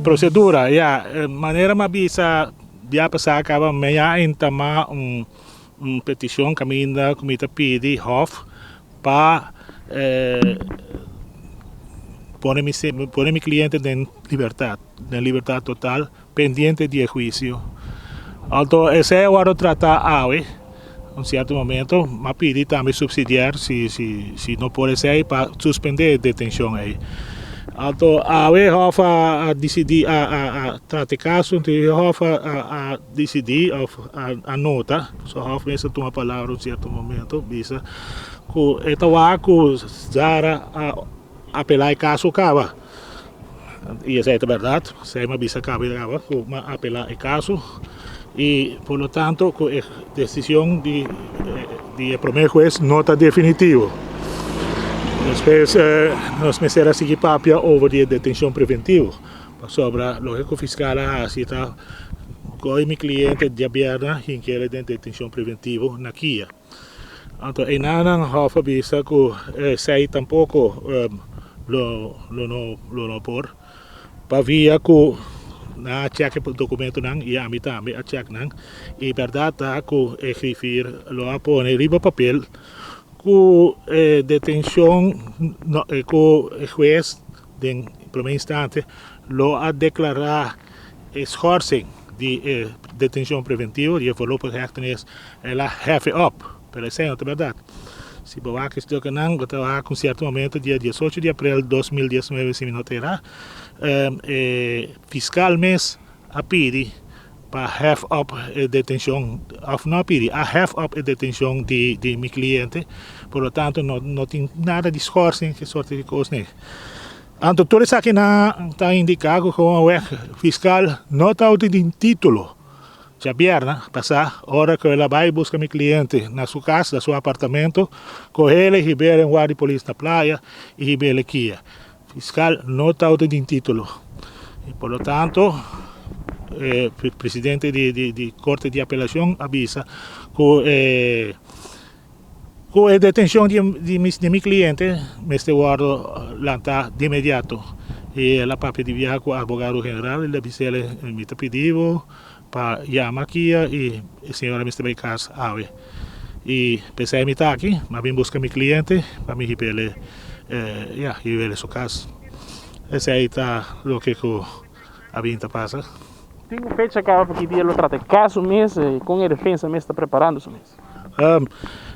procedura, maneira uma bisa dia passar acaba meia em tomar petição caminha comita pede hof para pôr meu cliente em liberdade total, pendiente de juízo. Então, esse é o tratar a um certo momento, mas pedir também subsidiar se não pode ser para suspender a detenção aí. Então, a decidir a tratar caso, a decidir a nota, só a mesmo toma palavra um certo momento, bisa que etawa zara apelar caso acaba. E essa é a verdade, se uma bisa acaba, apelar caso. E, por lo tanto, a decisão de primeiro juiz não está definitiva. Depois, nós começamos a seguir papel over a detenção preventiva. Sobre a lógica fiscal, assim, tá, com o meu cliente de aberta, em que ele tem detenção preventiva na Kia. Então, em nada, hofa bisa que sei tampouco não por, para via que na check documento nang e a mim também a check nang e verdade tá que escrever lo apone riba papel que detenção que o juiz em primeiro instante lo a declarar escorcem de detenção preventiva e voorlopig hechtenis ela have up pero isso é verdade. Se boa que estou canang estava com certo momento dia 18 de abril de 2019 se me notará fiscal mês a pedir para have up a detenção of não pedir a have up a detenção de meu cliente, por lo tanto não tem nada de esforço que sorte de coisa nem. Então tudo isso aqui está indicado como o fiscal não está de título. Já vierna passar hora que ela vai buscar meu cliente na sua casa, no seu apartamento, com ele e ver um guarda de polícia na praia e ver aqui. Fiscal não está de título. E, por lo tanto, o presidente de Corte de Apelação avisa que a detenção de meu cliente, este guarda lança de imediato. E ela papel de viajar com o advogado geral, ele avisa ele me pedido para chamar aqui e a senhora me está casa ave. E pensei me estar aqui, mas vim buscar meu cliente para me repeler e ver sua casa. Esse aí está o que a vinda passa. Tem uma fecha que acaba que dia lo trata caso mesmo, com a defesa mesmo está preparando isso mesmo.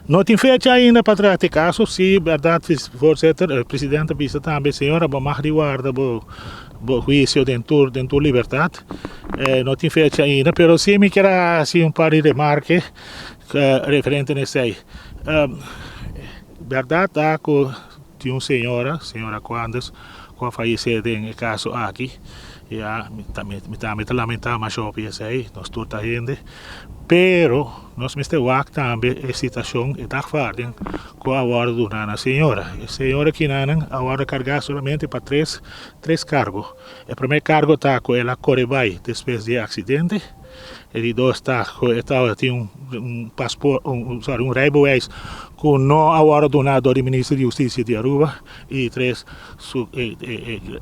Não tem fecha ainda para tratar caso, se verdade voorzitter, o presidente visa também senhora, mas de guarda juízo dentro liberdade. Não tem fecha ainda, mas sim me quero assim par de remarques referente a isso aí. Verdade tá que tinha uma senhora Quandas, que faleceu em caso aqui. Me lamenta mais sobre isso aí, nós toda a gente. Pero nós mesmo também a situação está fácil com a hora do nana senhora. A senhora que nana a hora carregar somente para três cargos. O primeiro cargo está com ela correbai depois do acidente. E dois está tinha passaporte, um rijbewijs com não a hora do nada do ministro de Justiça de Aruba. E três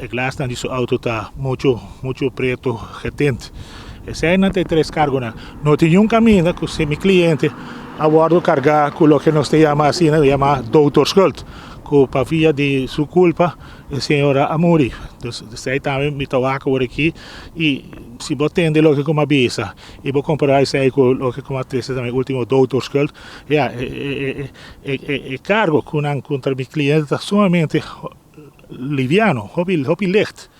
a glass de sua auto está muito preto retente. Esse aí não tem três cargos, não tem um caminho que se meu cliente a hora de carregar com o que nós chamamos assim, chama doutorskuld, que para via de sua culpa a senhora a morrer. Então, aí também me toca por aqui e se você tem o que como avisa e vou comparar isso aí com o que como atriz também último doutorskuld, cargo contra meu cliente está sumamente liviano, hobby licht.